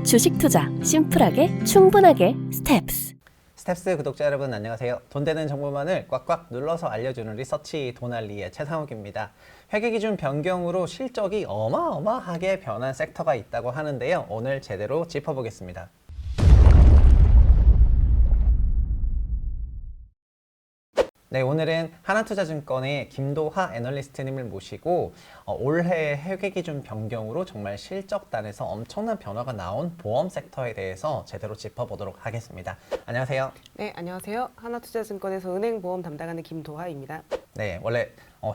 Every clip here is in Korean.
주식 투자 심플하게 충분하게 스텝스. 스텝스 구독자 여러분 안녕하세요. 돈 되는 정보만을 꽉꽉 눌러서 알려주는 리서치 돈알리의 최상욱입니다. 회계기준 변경으로 실적이 어마어마하게 변한 섹터가 있다고 하는데요. 오늘 제대로 짚어보겠습니다. 네, 오늘은 하나투자증권의 김도하 애널리스트님을 모시고 올해 회계기준 변경으로 정말 실적단에서 엄청난 변화가 나온 보험 섹터에 대해서 제대로 짚어보도록 하겠습니다. 안녕하세요. 네, 안녕하세요. 하나투자증권에서 은행보험 담당하는 김도하입니다. 네, 원래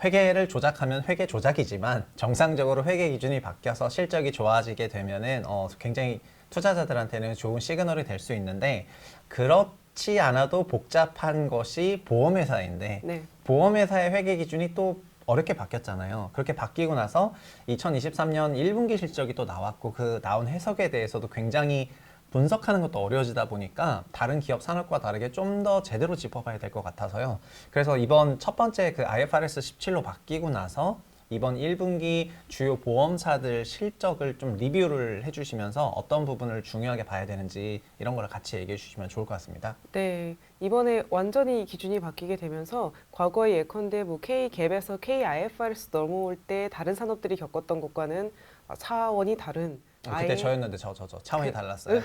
회계를 조작하면 회계 조작이지만 정상적으로 회계 기준이 바뀌어서 실적이 좋아지게 되면은 굉장히 투자자들한테는 좋은 시그널이 될 수 있는데 그렇지 않아도 복잡한 것이 보험회사인데 네. 보험회사의 회계 기준이 또 어렵게 바뀌었잖아요. 그렇게 바뀌고 나서 2023년 1분기 실적이 또 나왔고 그 나온 해석에 대해서도 굉장히 분석하는 것도 어려워지다 보니까 다른 기업 산업과 다르게 좀 더 제대로 짚어봐야 될 것 같아서요. 그래서 이번 첫 번째 그 IFRS 17로 바뀌고 나서 이번 1분기 주요 보험사들 실적을 좀 리뷰를 해주시면서 어떤 부분을 중요하게 봐야 되는지 이런 걸 같이 얘기해 주시면 좋을 것 같습니다. 네, 이번에 완전히 기준이 바뀌게 되면서 과거에 예컨대 K-갭에서 K-IFRS 넘어올 때 다른 산업들이 겪었던 것과는 차원이 다른 그때 저였는데 차원이 달랐어요.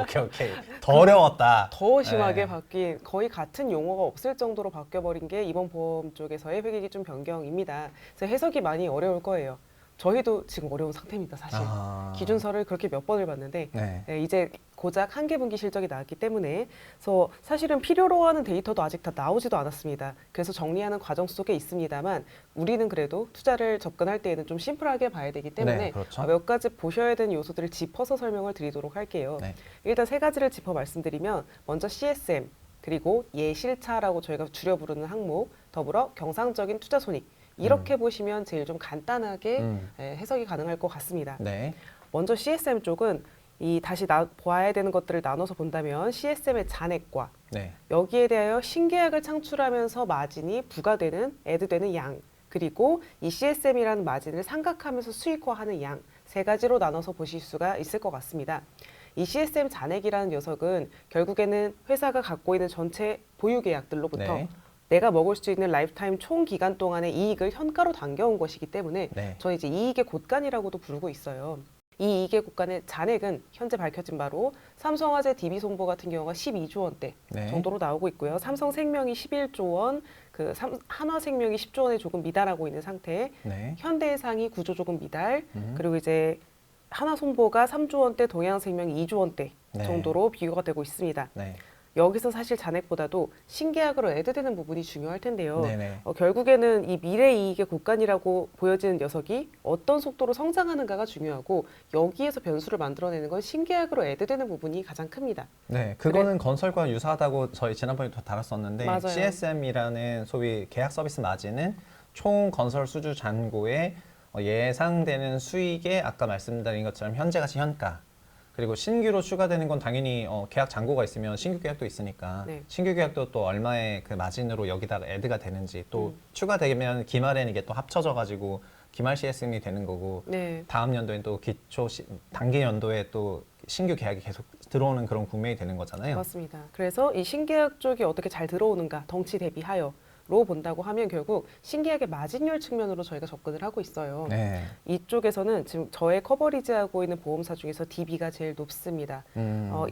오케이. 더 어려웠다. 더 심하게 네. 바뀐 거의 같은 용어가 없을 정도로 바뀌어버린 게 이번 보험 쪽에서의 회계기준 변경입니다. 그래서 해석이 많이 어려울 거예요. 저희도 지금 어려운 상태입니다, 사실. 기준서를 그렇게 몇 번을 봤는데 네. 이제 고작 한 개 분기 실적이 나왔기 때문에 그래서 사실은 필요로 하는 데이터도 아직 다 나오지도 않았습니다. 그래서 정리하는 과정 속에 있습니다만 우리는 그래도 투자를 접근할 때에는 좀 심플하게 봐야 되기 때문에 네, 그렇죠. 몇 가지 보셔야 되는 요소들을 짚어서 설명을 드리도록 할게요. 네. 일단 세 가지를 짚어 말씀드리면 먼저 CSM 그리고 예실차라고 저희가 줄여 부르는 항목 더불어 경상적인 투자 손익 이렇게 보시면 제일 좀 간단하게 해석이 가능할 것 같습니다. 네. 먼저 CSM 쪽은 다시 봐야 되는 것들을 나눠서 본다면 CSM의 잔액과 네. 여기에 대하여 신계약을 창출하면서 마진이 부과되는, 애드되는 양 그리고 이 CSM이라는 마진을 삼각하면서 수익화하는 양 세 가지로 나눠서 보실 수가 있을 것 같습니다. 이 CSM 잔액이라는 녀석은 결국에는 회사가 갖고 있는 전체 보유 계약들로부터 네. 내가 먹을 수 있는 라이프타임 총 기간 동안의 이익을 현가로 당겨온 것이기 때문에 네. 저는 이제 이익의 곳간이라고도 부르고 있어요. 이 이익의 곳간의 잔액은 현재 밝혀진 바로 삼성화재 DB손보 같은 경우가 12조 원대 네. 정도로 나오고 있고요. 삼성생명이 11조 원, 한화생명이 10조 원에 조금 미달하고 있는 상태, 네. 현대해상이 9조 조금 미달, 그리고 이제 하나손보가 3조 원대, 동해안생명이 2조 원대 네. 정도로 비교가 되고 있습니다. 네. 여기서 사실 잔액보다도 신계약으로 애드되는 부분이 중요할 텐데요. 네네. 결국에는 이 미래 이익의 곳간이라고 보여지는 녀석이 어떤 속도로 성장하는가가 중요하고 여기에서 변수를 만들어내는 건 신계약으로 애드되는 부분이 가장 큽니다. 네, 그거는 건설과 유사하다고 저희 지난번에도 다뤘었는데 맞아요. CSM이라는 소위 계약 서비스 마진은 총 건설 수주 잔고의 예상되는 수익의 아까 말씀드린 것처럼 현재가치 현가 그리고 신규로 추가되는 건 당연히 계약 잔고가 있으면 신규 계약도 있으니까 네. 신규 계약도 또 얼마의 그 마진으로 여기다가 애드가 되는지 또 추가되면 기말에는 이게 또 합쳐져 가지고 기말 CSM이 되는 거고 네. 다음 연도엔 또 단기 연도에 또 신규 계약이 계속 들어오는 그런 국면이 되는 거잖아요. 맞습니다. 그래서 이 신계약 쪽이 어떻게 잘 들어오는가 덩치 대비하여 로 본다고 하면 결국 신계약의 마진율 측면으로 저희가 접근을 하고 있어요. 네. 이쪽에서는 지금 저의 커버리지하고 있는 보험사 중에서 DB가 제일 높습니다.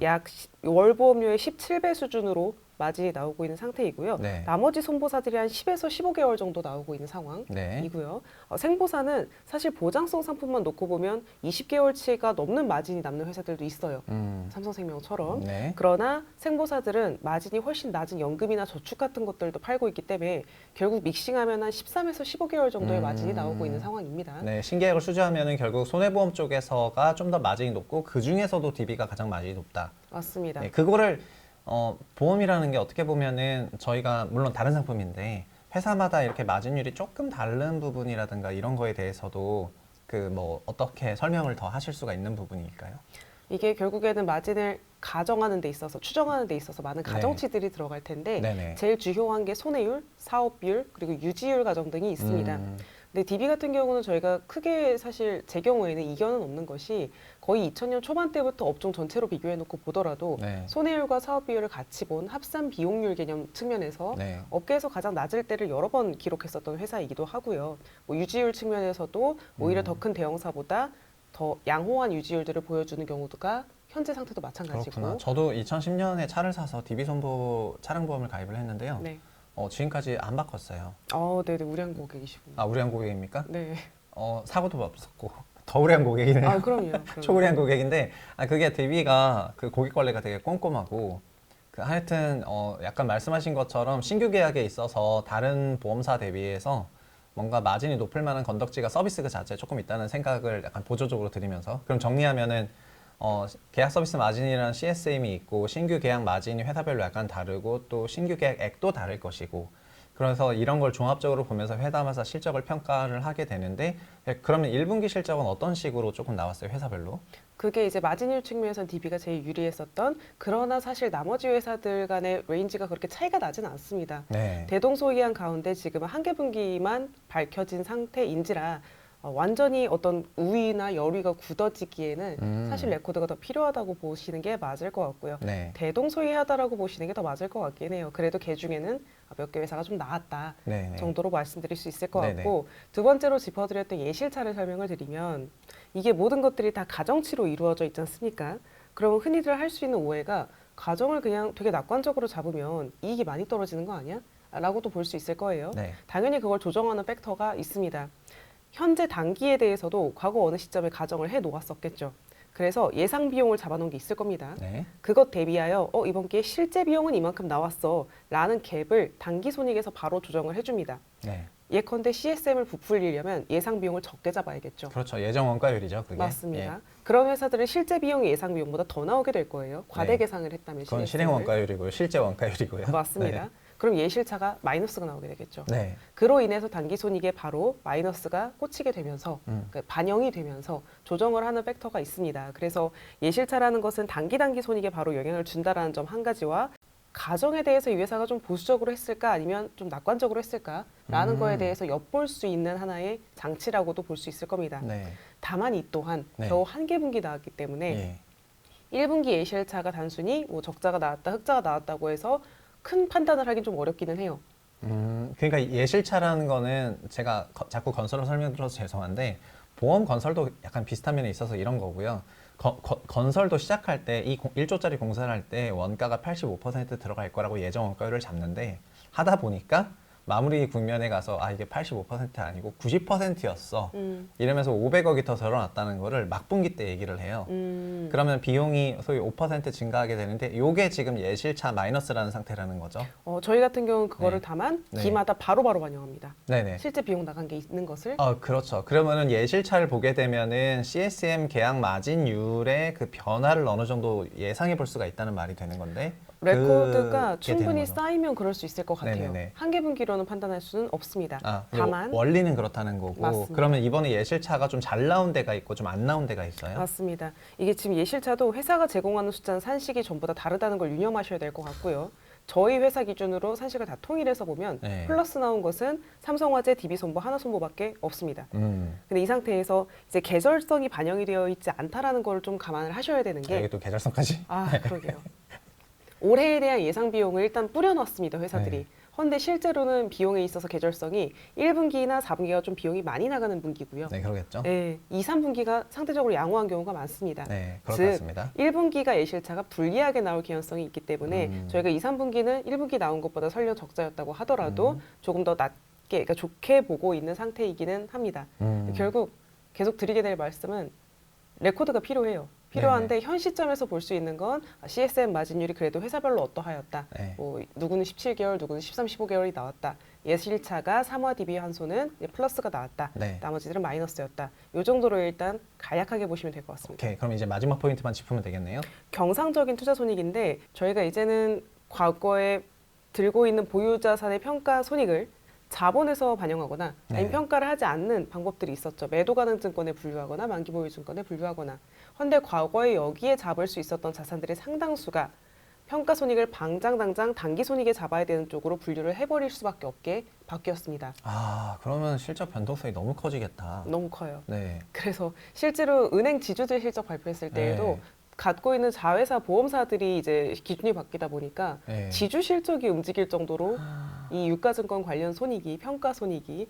약 월보험료의 17배 수준으로 마진이 나오고 있는 상태이고요. 네. 나머지 손보사들이 한 10에서 15개월 정도 나오고 있는 상황이고요. 생보사는 사실 보장성 상품만 놓고 보면 20개월치가 넘는 마진이 남는 회사들도 있어요. 삼성생명처럼. 네. 그러나 생보사들은 마진이 훨씬 낮은 연금이나 저축 같은 것들도 팔고 있기 때문에 결국 믹싱하면 한 13에서 15개월 정도의 마진이 나오고 있는 상황입니다. 네, 신계약을 수주하면은 결국 손해보험 쪽에서가 좀 더 마진이 높고 그 중에서도 DB가 가장 마진이 높다. 맞습니다. 네, 그거를 보험이라는 게 어떻게 보면은 저희가 물론 다른 상품인데 회사마다 이렇게 마진율이 조금 다른 부분이라든가 이런 거에 대해서도 그 뭐 어떻게 설명을 더 하실 수가 있는 부분일까요? 이게 결국에는 마진을 가정하는 데 있어서 추정하는 데 있어서 많은 가정치들이 들어갈 텐데 네네. 제일 주요한 게 손해율, 사업비율, 그리고 유지율 가정 등이 있습니다. 근데 DB 같은 경우는 저희가 크게 사실 제 경우에는 이견은 없는 것이 거의 2000년 초반 때부터 업종 전체로 비교해놓고 보더라도 네. 손해율과 사업 비율을 같이 본 합산 비용률 개념 측면에서 네. 업계에서 가장 낮을 때를 여러 번 기록했었던 회사이기도 하고요. 뭐 유지율 측면에서도 오히려 더 큰 대형사보다 더 양호한 유지율들을 보여주는 경우가 현재 상태도 마찬가지고. 그렇구나. 저도 2010년에 차를 사서 DB손보 차량보험을 가입을 했는데요. 네. 지금까지 안 바꿨어요. 네네 우량 고객이시군요. 아, 우량 고객입니까? 네. 사고도 없었고 더 우량 고객이네요. 그럼요. 초우량 고객인데 그게 DB가 그 고객 관리가 되게 꼼꼼하고 하여튼 약간 말씀하신 것처럼 신규 계약에 있어서 다른 보험사 대비해서 뭔가 마진이 높을 만한 건덕지가 서비스 그 자체에 조금 있다는 생각을 약간 보조적으로 드리면서 그럼 정리하면은 계약 서비스 마진이라는 CSM이 있고 신규 계약 마진이 회사별로 약간 다르고 또 신규 계약액도 다를 것이고 그래서 이런 걸 종합적으로 보면서 회사마다 실적을 평가를 하게 되는데 그러면 1분기 실적은 어떤 식으로 조금 나왔어요 회사별로? 그게 이제 마진율 측면에선 DB가 제일 유리했었던 그러나 사실 나머지 회사들 간의 레인지가 그렇게 차이가 나진 않습니다. 네. 대동소이한 가운데 지금은 한 개 분기만 밝혀진 상태인지라 완전히 어떤 우위나 열위가 굳어지기에는 사실 레코드가 더 필요하다고 보시는 게 맞을 것 같고요. 네. 대동소이하다라고 보시는 게 더 맞을 것 같긴 해요. 그래도 그 중에는 몇 개 회사가 좀 나았다 네. 정도로 말씀드릴 수 있을 것 네네. 같고 두 번째로 짚어드렸던 예실차를 설명을 드리면 이게 모든 것들이 다 가정치로 이루어져 있지 않습니까? 그러면 흔히들 할 수 있는 오해가 가정을 그냥 되게 낙관적으로 잡으면 이익이 많이 떨어지는 거 아니야? 라고도 볼 수 있을 거예요. 네. 당연히 그걸 조정하는 팩터가 있습니다. 현재 단기에 대해서도 과거 어느 시점에 가정을 해 놓았었겠죠. 그래서 예상 비용을 잡아놓은 게 있을 겁니다. 네. 그것 대비하여 이번 기회에 실제 비용은 이만큼 나왔어 라는 갭을 단기 손익에서 바로 조정을 해줍니다. 네. 예컨대 CSM을 부풀리려면 예상 비용을 적게 잡아야겠죠. 그렇죠. 예정 원가율이죠, 그게. 맞습니다. 예. 그런 회사들은 실제 비용이 예상 비용보다 더 나오게 될 거예요. 과대 네. 계상을 했다면 그건 CSM 을. 실행 원가율이고요. 실제 원가율이고요. 맞습니다. 그럼 예실차가 마이너스가 나오게 되겠죠. 네. 그로 인해서 단기 손익에 바로 마이너스가 꽂히게 되면서 그러니까 반영이 되면서 조정을 하는 팩터가 있습니다. 그래서 예실차라는 것은 단기 손익에 바로 영향을 준다라는 점 한 가지와 가정에 대해서 이 회사가 좀 보수적으로 했을까 아니면 좀 낙관적으로 했을까라는 거에 대해서 엿볼 수 있는 하나의 장치라고도 볼 수 있을 겁니다. 네. 다만 이 또한 네. 겨우 한 개 분기 나왔기 때문에 예. 1분기 예실차가 단순히 뭐 적자가 나왔다, 흑자가 나왔다고 해서 큰 판단을 하긴 좀 어렵기는 해요. 그러니까 예실차라는 거는 제가 자꾸 건설을 설명드려서 죄송한데 보험 건설도 약간 비슷한 면이 있어서 이런 거고요. 건설도 시작할 때 이 1조짜리 공사를 할 때 원가가 85% 들어갈 거라고 예정 원가율을 잡는데 하다 보니까 마무리 국면에 가서 이게 85% 아니고 90%였어. 이러면서 500억이 더 들어났다는 거를 막분기 때 얘기를 해요. 그러면 비용이 소위 5% 증가하게 되는데 이게 지금 예실차 마이너스라는 상태라는 거죠. 저희 같은 경우는 그거를 네. 다만 네. 기마다 바로바로 반영합니다. 네네. 실제 비용 나간 게 있는 것을. 그렇죠. 그러면은 예실차를 보게 되면은 CSM 계약 마진율의 그 변화를 어느 정도 예상해 볼 수가 있다는 말이 되는 건데 레코드가 그게 충분히 되는 거죠. 쌓이면 그럴 수 있을 것 같아요. 네네네. 한 개 분기로는 판단할 수는 없습니다. 다만 원리는 그렇다는 거고 맞습니다. 그러면 이번에 예실차가 좀 잘 나온 데가 있고 좀 안 나온 데가 있어요? 맞습니다. 이게 지금 예실차도 회사가 제공하는 숫자는 산식이 전부 다 다르다는 걸 유념하셔야 될 것 같고요. 저희 회사 기준으로 산식을 다 통일해서 보면 네. 플러스 나온 것은 삼성화재, DB손보, 하나손보밖에 없습니다. 근데 이 상태에서 이제 계절성이 반영이 되어 있지 않다라는 걸 좀 감안을 하셔야 되는 게 이게 또 계절성까지? 그러게요. 올해에 대한 예상 비용을 일단 뿌려놨습니다, 회사들이. 네. 헌데 실제로는 비용에 있어서 계절성이 1분기나 4분기가 좀 비용이 많이 나가는 분기고요. 네, 그러겠죠. 네, 2, 3분기가 상대적으로 양호한 경우가 많습니다. 네, 그럴 즉, 것 같습니다. 1분기가 예실차가 불리하게 나올 개연성이 있기 때문에 저희가 2, 3분기는 1분기 나온 것보다 설령 적자였다고 하더라도 조금 더 낮게, 그러니까 좋게 보고 있는 상태이기는 합니다. 결국 계속 드리게 될 말씀은 레코드가 필요해요. 필요한데 현 시점에서 볼 수 있는 건 CSM 마진율이 그래도 회사별로 어떠하였다. 네. 뭐 누구는 17개월, 누구는 13, 15개월이 나왔다. 예실차가 3화 DB 환소는 플러스가 나왔다. 네. 나머지들은 마이너스였다. 이 정도로 일단 간략하게 보시면 될 것 같습니다. 오케이, 그럼 이제 마지막 포인트만 짚으면 되겠네요. 경상적인 투자 손익인데 저희가 이제는 과거에 들고 있는 보유 자산의 평가 손익을 자본에서 반영하거나 아니면 네. 평가를 하지 않는 방법들이 있었죠. 매도 가능 증권에 분류하거나 만기 보유 증권에 분류하거나. 헌데 과거에 여기에 잡을 수 있었던 자산들의 상당수가 평가 손익을 당장 단기 손익에 잡아야 되는 쪽으로 분류를 해버릴 수밖에 없게 바뀌었습니다. 그러면 실적 변동성이 너무 커지겠다. 너무 커요. 네. 그래서 실제로 은행 지주들 실적 발표했을 때에도 네. 갖고 있는 자회사 보험사들이 이제 기준이 바뀌다 보니까 네. 지주 실적이 움직일 정도로 이 유가증권 관련 손익이 평가 손익이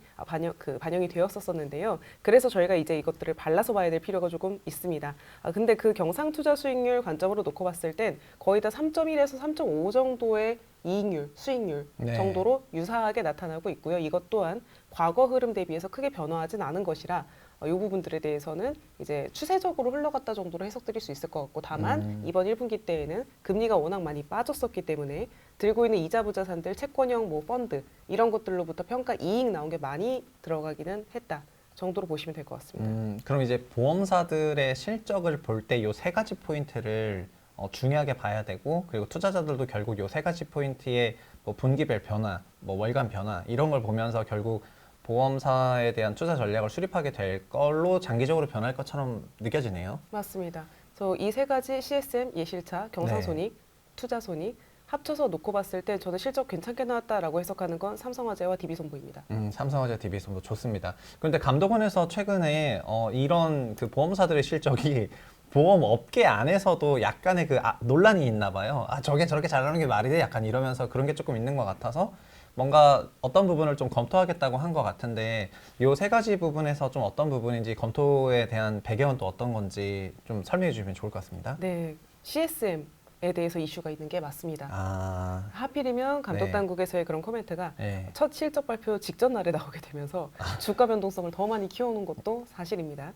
반영이 되었었는데요. 그래서 저희가 이제 이것들을 발라서 봐야 될 필요가 조금 있습니다. 근데 그 경상 투자 수익률 관점으로 놓고 봤을 땐 거의 다 3.1에서 3.5 정도의 이익률, 수익률 네. 정도로 유사하게 나타나고 있고요. 이것 또한 과거 흐름 대비해서 크게 변화하진 않은 것이라 이 부분들에 대해서는 이제 추세적으로 흘러갔다 정도로 해석드릴 수 있을 것 같고, 다만 이번 1분기 때에는 금리가 워낙 많이 빠졌었기 때문에 들고 있는 이자 부자산들, 채권형 뭐 펀드 이런 것들로부터 평가 이익 나온 게 많이 들어가기는 했다 정도로 보시면 될 것 같습니다. 그럼 이제 보험사들의 실적을 볼 때 요 세 가지 포인트를 중요하게 봐야 되고, 그리고 투자자들도 결국 요 세 가지 포인트의 뭐 분기별 변화, 뭐 월간 변화 이런 걸 보면서 결국 보험사에 대한 투자 전략을 수립하게 될 걸로 장기적으로 변할 것처럼 느껴지네요. 맞습니다. 그래서 이 세 가지 CSM, 예실차, 경상손익, 투자손익 합쳐서 놓고 봤을 때 저는 실적 괜찮게 나왔다라고 해석하는 건 삼성화재와 DB손보입니다. 삼성화재, DB손보 좋습니다. 그런데 감독원에서 최근에 이런 그 보험사들의 실적이 보험 업계 안에서도 약간의 논란이 있나 봐요. 저게 저렇게 잘하는 게 말이 돼? 약간 이러면서 그런 게 조금 있는 것 같아서 뭔가 어떤 부분을 좀 검토하겠다고 한 것 같은데, 요 세 가지 부분에서 좀 어떤 부분인지, 검토에 대한 배경은 또 어떤 건지 좀 설명해 주시면 좋을 것 같습니다. 네, CSM에 대해서 이슈가 있는 게 맞습니다. 하필이면 감독 네. 당국에서의 그런 코멘트가 네. 첫 실적 발표 직전 날에 나오게 되면서 주가 변동성을 더 많이 키워놓은 것도 사실입니다.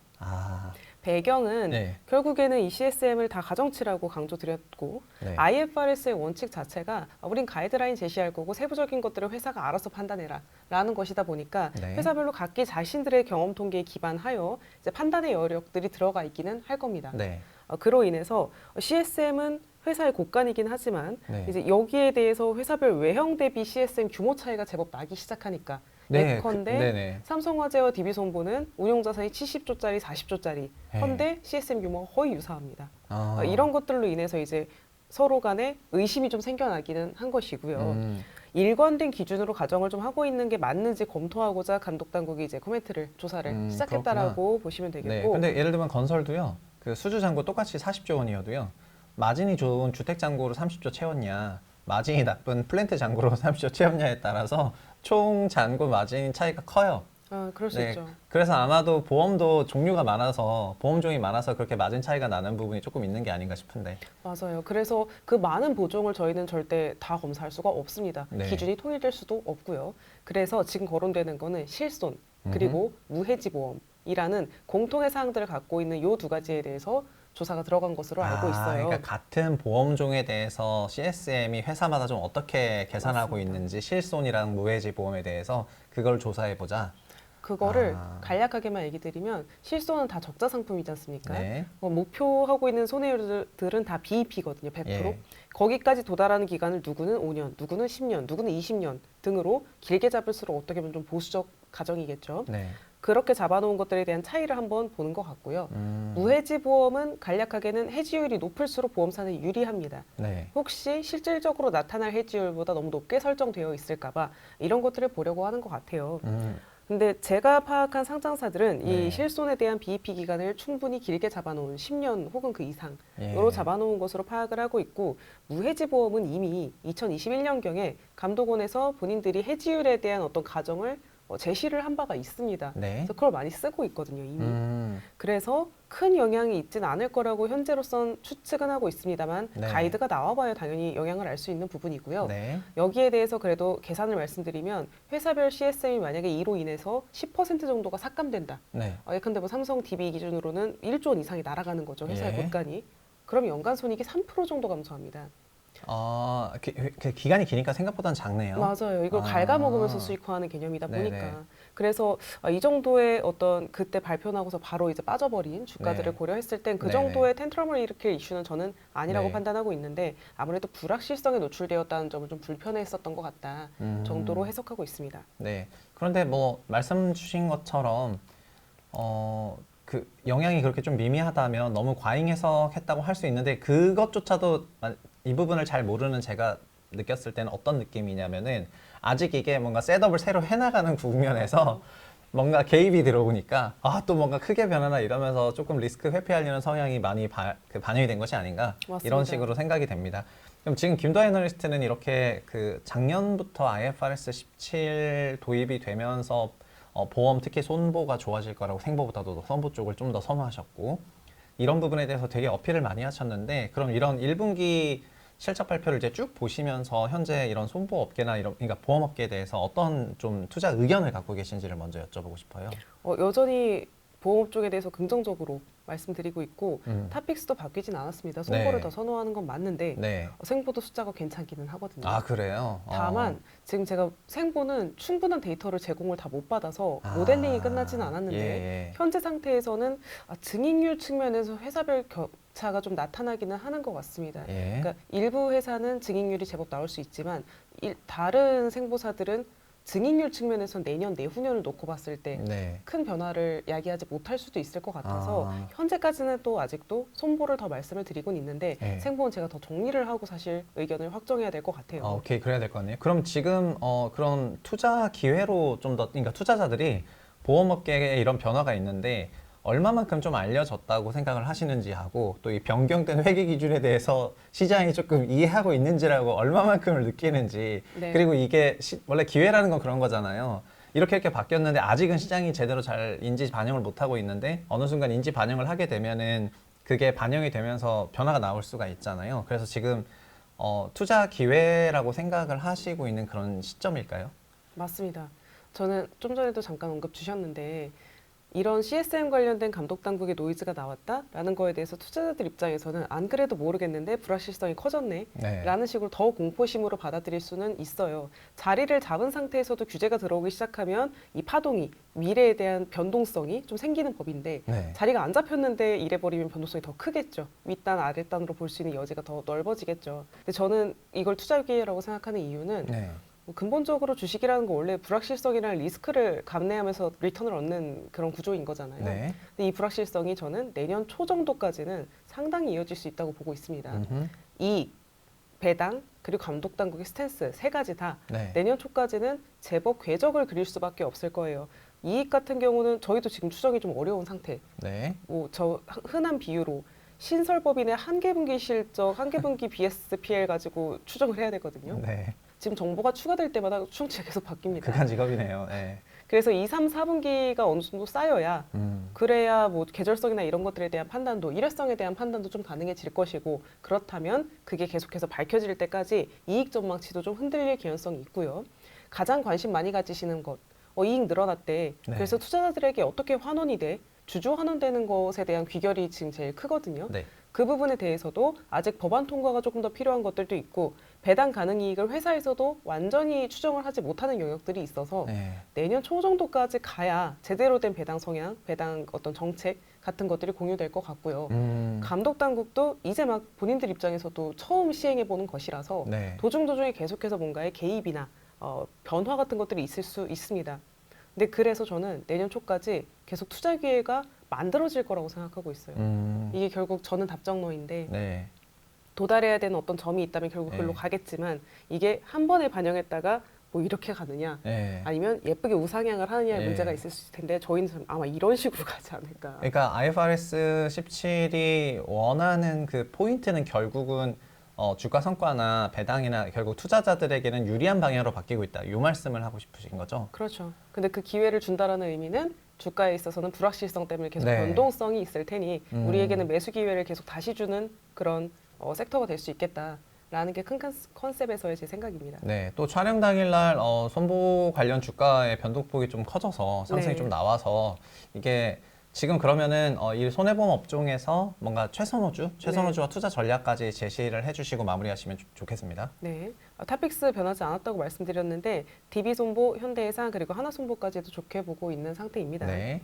배경은 네. 결국에는 이 CSM을 다 가정치라고 강조드렸고, 네. IFRS의 원칙 자체가 우린 가이드라인 제시할 거고 세부적인 것들을 회사가 알아서 판단해라 라는 것이다 보니까 네. 회사별로 각기 자신들의 경험 통계에 기반하여 이제 판단의 여력들이 들어가 있기는 할 겁니다. 네. 그로 인해서 CSM은 회사의 고간이긴 하지만 네. 이제 여기에 대해서 회사별 외형 대비 CSM 규모 차이가 제법 나기 시작하니까 네, 예컨대 네네. 삼성화재와 DB손보는 운용자산이 70조짜리, 40조짜리 네. 헌데 CSM 규모가 거의 유사합니다. 아. 이런 것들로 인해서 이제 서로 간에 의심이 좀 생겨나기는 한 것이고요. 일관된 기준으로 가정을 좀 하고 있는 게 맞는지 검토하고자 감독 당국이 이제 코멘트를 조사를 시작했다라고 보시면 네. 되겠고. 근데 예를 들면 건설도요. 그 수주 잔고 똑같이 40조 원이어도요. 마진이 좋은 주택 잔고로 30조 채웠냐, 마진이 나쁜 플랜트 잔고로 30조 채웠냐에 따라서 총 잔고 마진 차이가 커요. 그럴 수 있죠. 그래서 아마도 보험도 종류가 많아서, 보험종이 많아서 그렇게 마진 차이가 나는 부분이 조금 있는 게 아닌가 싶은데. 맞아요. 그래서 그 많은 보종을 저희는 절대 다 검사할 수가 없습니다. 네. 기준이 통일될 수도 없고요. 그래서 지금 거론되는 거는 실손 그리고 무해지 보험이라는 공통의 사항들을 갖고 있는 이 두 가지에 대해서 조사가 들어간 것으로 알고 있어요. 그러니까 같은 보험종에 대해서 CSM이 회사마다 좀 어떻게 계산하고 맞습니다. 있는지, 실손이랑 무해지 보험에 대해서 그걸 조사해 보자. 그거를 간략하게만 얘기 드리면 실손은 다 적자 상품이지 않습니까? 네. 목표하고 있는 손해율들은 다 BEP거든요. 100%. 예. 거기까지 도달하는 기간을 누구는 5년, 누구는 10년, 누구는 20년 등으로 길게 잡을수록 어떻게 보면 좀 보수적 가정이겠죠. 네. 그렇게 잡아놓은 것들에 대한 차이를 한번 보는 것 같고요. 무해지 보험은 간략하게는 해지율이 높을수록 보험사는 유리합니다. 네. 혹시 실질적으로 나타날 해지율보다 너무 높게 설정되어 있을까봐 이런 것들을 보려고 하는 것 같아요. 근데 제가 파악한 상장사들은 네. 이 실손에 대한 BEP 기간을 충분히 길게 잡아놓은 10년 혹은 그 이상으로 예. 잡아놓은 것으로 파악을 하고 있고, 무해지 보험은 이미 2021년경에 감독원에서 본인들이 해지율에 대한 어떤 가정을 제시를 한 바가 있습니다. 네. 그래서 그걸 많이 쓰고 있거든요, 이미. 음. 그래서 큰 영향이 있진 않을 거라고 현재로선 추측은 하고 있습니다만 네. 가이드가 나와봐야 당연히 영향을 알 수 있는 부분이고요. 네. 여기에 대해서 그래도 계산을 말씀드리면 회사별 CSM이 만약에 이로 인해서 10% 정도가 삭감된다. 네. 예컨대 뭐 삼성 DB 기준으로는 1조 원 이상이 날아가는 거죠. 회사의 예. 곳간이. 그럼 연간 손익이 3% 정도 감소합니다. 기간이 기니까 생각보다는 작네요. 맞아요. 이걸 아. 갉아먹으면서 수익화하는 개념이다 네네. 보니까. 그래서 이 정도의 어떤 그때 발표 나고서 바로 이제 빠져버린 주가들을 네. 고려했을 땐 그 네네. 정도의 텐트럼을 일으킬 이슈는 저는 아니라고 네. 판단하고 있는데, 아무래도 불확실성에 노출되었다는 점을 좀 불편해했었던 것 같다 정도로 해석하고 있습니다. 네. 그런데 뭐 말씀 주신 것처럼 그 영향이 그렇게 좀 미미하다면 너무 과잉 해석했다고 할 수 있는데 그것조차도 이 부분을 잘 모르는 제가 느꼈을 때는 어떤 느낌이냐면은 아직 이게 뭔가 셋업을 새로 해나가는 국면에서 뭔가 개입이 들어오니까 또 뭔가 크게 변하나 이러면서 조금 리스크 회피하려는 성향이 많이 반영이 된 것이 아닌가 맞습니다. 이런 식으로 생각이 됩니다. 그럼 지금 김도 애널리스트는 이렇게 그 작년부터 IFRS 17 도입이 되면서 보험 특히 손보가 좋아질 거라고 생보보다도 선보 쪽을 좀 더 선호하셨고 이런 부분에 대해서 되게 어필을 많이 하셨는데 그럼 이런 1분기 실적 발표를 이제 쭉 보시면서 현재 이런 손보 업계나 그러니까 보험 업계에 대해서 어떤 좀 투자 의견을 갖고 계신지를 먼저 여쭤보고 싶어요. 여전히 보험 쪽에 대해서 긍정적으로 말씀드리고 있고 탑픽스도 바뀌진 않았습니다. 손보를 네. 더 선호하는 건 맞는데 네. 생보도 숫자가 괜찮기는 하거든요. 아 그래요? 다만 지금 제가 생보는 충분한 데이터를 제공을 다 못 받아서 모델링이 끝나지는 않았는데 예. 현재 상태에서는 증익률 측면에서 회사별 격차가 좀 나타나기는 하는 것 같습니다. 예. 그러니까 일부 회사는 증익률이 제법 나올 수 있지만 다른 생보사들은 증익률 측면에서 내년 내후년을 놓고 봤을 때 네. 큰 변화를 야기하지 못할 수도 있을 것 같아서 아. 현재까지는 또 아직도 손보를 더 말씀을 드리곤 있는데 네. 생보는 제가 더 정리를 하고 사실 의견을 확정해야 될 것 같아요. 오케이 그래야 될 것 같네요. 그럼 지금 그런 투자 기회로 좀 더 그러니까 투자자들이 보험업계에 이런 변화가 있는데 얼마만큼 좀 알려졌다고 생각을 하시는지 하고 또 이 변경된 회계 기준에 대해서 시장이 조금 이해하고 있는지라고 얼마만큼을 느끼는지 네. 그리고 이게 원래 기회라는 건 그런 거잖아요. 이렇게 바뀌었는데 아직은 시장이 제대로 잘 인지 반영을 못하고 있는데 어느 순간 인지 반영을 하게 되면은 그게 반영이 되면서 변화가 나올 수가 있잖아요. 그래서 지금 투자 기회라고 생각을 하시고 있는 그런 시점일까요? 맞습니다. 저는 좀 전에도 잠깐 언급 주셨는데 이런 CSM 관련된 감독 당국의 노이즈가 나왔다라는 거에 대해서 투자자들 입장에서는 안 그래도 모르겠는데 불확실성이 커졌네 네. 라는 식으로 더 공포심으로 받아들일 수는 있어요. 자리를 잡은 상태에서도 규제가 들어오기 시작하면 이 파동이 미래에 대한 변동성이 좀 생기는 법인데 네. 자리가 안 잡혔는데 이래버리면 변동성이 더 크겠죠. 윗단 아랫단으로 볼 수 있는 여지가 더 넓어지겠죠. 근데 저는 이걸 투자 기회라고 생각하는 이유는 네. 근본적으로 주식이라는 거 원래 불확실성이라는 리스크를 감내하면서 리턴을 얻는 그런 구조인 거잖아요. 네. 근데 이 불확실성이 저는 내년 초 정도까지는 상당히 이어질 수 있다고 보고 있습니다. 음흠. 이익, 배당, 그리고 감독 당국의 스탠스 세 가지 다 네. 내년 초까지는 제법 궤적을 그릴 수밖에 없을 거예요. 이익 같은 경우는 저희도 지금 추정이 좀 어려운 상태. 네. 저 흔한 비유로 신설법인의 한계분기 실적, 한계분기 BSPL 가지고 추정을 해야 되거든요. 네. 지금 정보가 추가될 때마다 추정치가 계속 바뀝니다. 극한 직업이네요. 네. 그래서 2, 3, 4분기가 어느 정도 쌓여야 그래야 뭐 계절성이나 이런 것들에 대한 판단도 일회성에 대한 판단도 좀 가능해질 것이고 그렇다면 그게 계속해서 밝혀질 때까지 이익 전망치도 좀 흔들릴 개연성이 있고요. 가장 관심 많이 가지시는 것 이익 늘어났대. 네. 그래서 투자자들에게 어떻게 환원이 돼? 주주 환원되는 것에 대한 귀결이 지금 제일 크거든요. 네. 그 부분에 대해서도 아직 법안 통과가 조금 더 필요한 것들도 있고 배당 가능 이익을 회사에서도 완전히 추정을 하지 못하는 영역들이 있어서 네. 내년 초 정도까지 가야 제대로 된 배당 성향, 배당 어떤 정책 같은 것들이 공유될 것 같고요. 감독 당국도 이제 막 본인들 입장에서도 처음 시행해 보는 것이라서 네. 도중도중에 계속해서 뭔가의 개입이나 변화 같은 것들이 있을 수 있습니다. 근데 그래서 저는 내년 초까지 계속 투자 기회가 만들어질 거라고 생각하고 있어요. 이게 결국 저는 답정너인데 네. 도달해야 되는 어떤 점이 있다면 결국 그걸로 네. 가겠지만 이게 한 번에 반영했다가 뭐 이렇게 가느냐 네. 아니면 예쁘게 우상향을 하느냐의 네. 문제가 있을 텐데 저희는 아마 이런 식으로 가지 않을까. 그러니까 IFRS 17이 원하는 그 포인트는 결국은 주가 성과나 배당이나 결국 투자자들에게는 유리한 방향으로 바뀌고 있다. 이 말씀을 하고 싶으신 거죠? 그렇죠. 근데 그 기회를 준다라는 의미는 주가에 있어서는 불확실성 때문에 계속 네. 변동성이 있을 테니 우리에게는 음. 매수 기회를 계속 다시 주는 그런 섹터가 될 수 있겠다라는 게 큰 컨셉에서의 제 생각입니다. 네. 또 촬영 당일날 손보 관련 주가의 변동폭이 좀 커져서 상승이 네. 좀 나와서 이게 지금 그러면은 이 손해보험 업종에서 뭔가 최선호주와 투자 전략까지 제시를 해주시고 마무리하시면 좋겠습니다. 네, 탑픽스 변하지 않았다고 말씀드렸는데 DB손보, 현대해상 그리고 하나손보까지도 좋게 보고 있는 상태입니다. 네.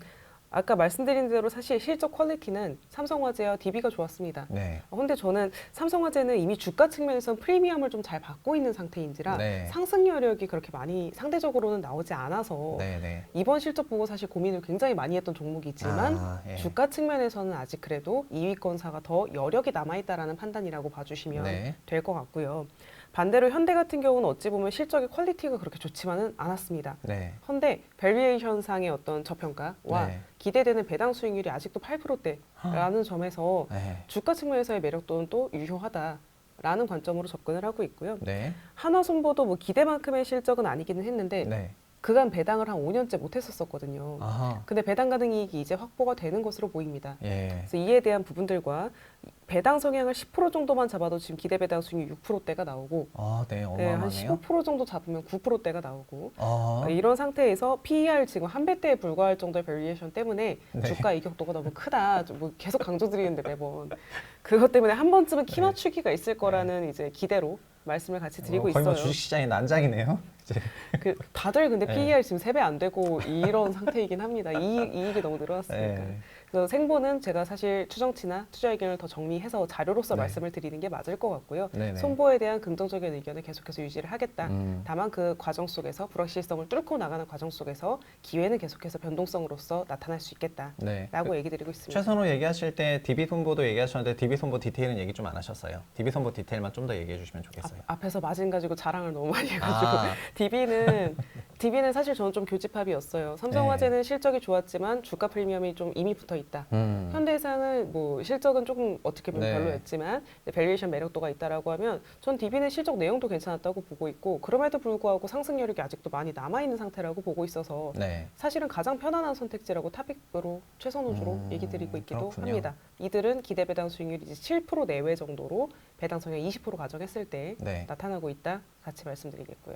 아까 말씀드린 대로 사실 실적 퀄리티는 삼성화재와 DB가 좋았습니다. 네. 근데 저는 삼성화재는 이미 주가 측면에서 프리미엄을 좀 잘 받고 있는 상태인지라 네. 상승 여력이 그렇게 많이 상대적으로는 나오지 않아서 네. 이번 실적 보고 사실 고민을 굉장히 많이 했던 종목이지만 예. 주가 측면에서는 아직 그래도 2위권사가 더 여력이 남아있다라는 판단이라고 봐주시면 네. 될 것 같고요. 반대로 현대 같은 경우는 어찌 보면 실적의 퀄리티가 그렇게 좋지만은 않았습니다. 네. 현대 밸류에이션상의 어떤 저평가와 네. 기대되는 배당 수익률이 아직도 8%대라는 점에서 네. 주가 측면에서의 매력도는 또 유효하다라는 관점으로 접근을 하고 있고요. 네. 한화손보도 뭐 기대만큼의 실적은 아니기는 했는데 네. 그간 배당을 한 5년째 못 했었거든요. 아하. 근데 배당 가능 이익이 이제 확보가 되는 것으로 보입니다. 예. 그래서 이에 대한 부분들과 배당 성향을 10% 정도만 잡아도 지금 기대 배당 수익률 6%대가 나오고 네. 한 어마어마하네요. 15% 정도 잡으면 9%대가 나오고 아. 이런 상태에서 PER 지금 한 배대에 불과할 정도의 밸류에이션 때문에 네. 주가 이격도가 너무 크다. 뭐 계속 강조드리는데 매번 그것 때문에 한 번쯤은 키 맞추기가 있을 거라는 이제 기대로 말씀을 같이 드리고 거의 뭐 있어요. 주식시장이 난장이네요. 이제. 다들 근데 네. PER 지금 3배 안 되고 이런 상태이긴 합니다. 이익이 너무 늘어났으니까. 네. 그래서 생보는 제가 사실 추정치나 투자 의견을 더 정리해서 자료로서 네. 말씀을 드리는 게 맞을 것 같고요. 네네. 손보에 대한 긍정적인 의견을 계속해서 유지를 하겠다. 음. 다만 그 과정 속에서 불확실성을 뚫고 나가는 과정 속에서 기회는 계속해서 변동성으로서 나타날 수 있겠다라고 네. 얘기 드리고 있습니다. 최선호 얘기하실 때 DB 손보도 얘기하셨는데 DB 손보 디테일은 얘기 좀 안 하셨어요. DB 손보 디테일만 좀 더 얘기해 주시면 좋겠어요. 앞에서 마진 가지고 자랑을 너무 많이 해가지고 아. DB는 사실 저는 좀 교집합이었어요. 삼성화재는 실적이 좋았지만 주가 프리미엄이 좀 이미 붙어 있다. 현대해상은 뭐 실적은 조금 어떻게 보면 네. 별로였지만 밸류에이션 매력도가 있다라고 하면 전 DB는 실적 내용도 괜찮았다고 보고 있고 그럼에도 불구하고 상승 여력이 아직도 많이 남아 있는 상태라고 보고 있어서 네. 사실은 가장 편안한 선택지라고 탑픽으로 최선호주로 얘기 드리고 있기도 그렇군요. 합니다. 이들은 기대 배당 수익률이 이제 7% 내외 정도로 배당 성향 20% 가정했을 때 네. 나타나고 있다. 같이 말씀드리겠고요.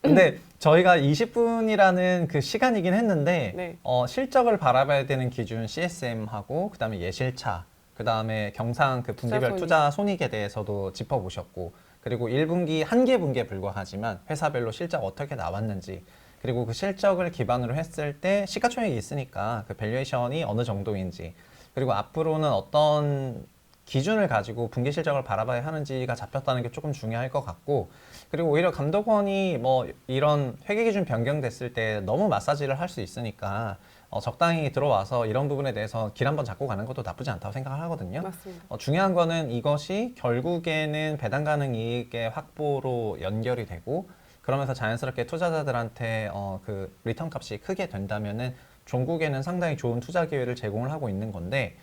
근데 저희가 20분이라는 그 시간이긴 했는데 네. 실적을 바라봐야 되는 기준 CSM하고 그다음에 예실차, 그다음에 경상 그 분기별 투자 손익에 대해서도 짚어보셨고, 그리고 1분기 한 개 분기에 불과하지만 회사별로 실적 어떻게 나왔는지, 그리고 그 실적을 기반으로 했을 때 시가총액이 있으니까 그 밸류에이션이 어느 정도인지, 그리고 앞으로는 어떤 기준을 가지고 분기 실적을 바라봐야 하는지가 잡혔다는 게 조금 중요할 것 같고, 그리고 오히려 감독원이 뭐 이런 회계 기준 변경됐을 때 너무 마사지를 할 수 있으니까 적당히 들어와서 이런 부분에 대해서 길 한번 잡고 가는 것도 나쁘지 않다고 생각을 하거든요. 맞습니다. 중요한 거는 이것이 결국에는 배당 가능 이익의 확보로 연결이 되고, 그러면서 자연스럽게 투자자들한테 그 리턴 값이 크게 된다면은 종국에는 상당히 좋은 투자 기회를 제공을 하고 있는 건데,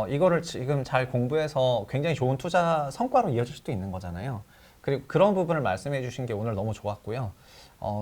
이거를 지금 잘 공부해서 굉장히 좋은 투자 성과로 이어질 수도 있는 거잖아요. 그리고 그런 부분을 말씀해 주신 게 오늘 너무 좋았고요.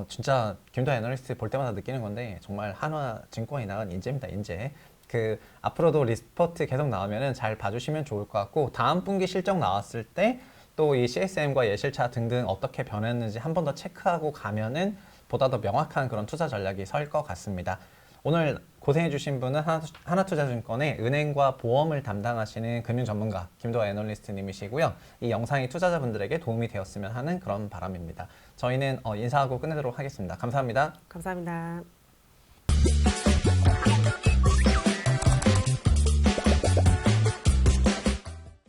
진짜 김도 애널리스트 볼 때마다 느끼는 건데 정말 한화증권이 나간 인재입니다, 인재. 그 앞으로도 리포트 계속 나오면은 잘 봐주시면 좋을 것 같고, 다음 분기 실적 나왔을 때 또 이 CSM과 예실차 등등 어떻게 변했는지 한 번 더 체크하고 가면은 보다 더 명확한 그런 투자 전략이 설 것 같습니다. 오늘 고생해주신 분은 하나투자증권의 은행과 보험을 담당하시는 금융 전문가 김도아 애널리스트님이시고요. 이 영상이 투자자분들에게 도움이 되었으면 하는 그런 바람입니다. 저희는 인사하고 끝내도록 하겠습니다. 감사합니다. 감사합니다.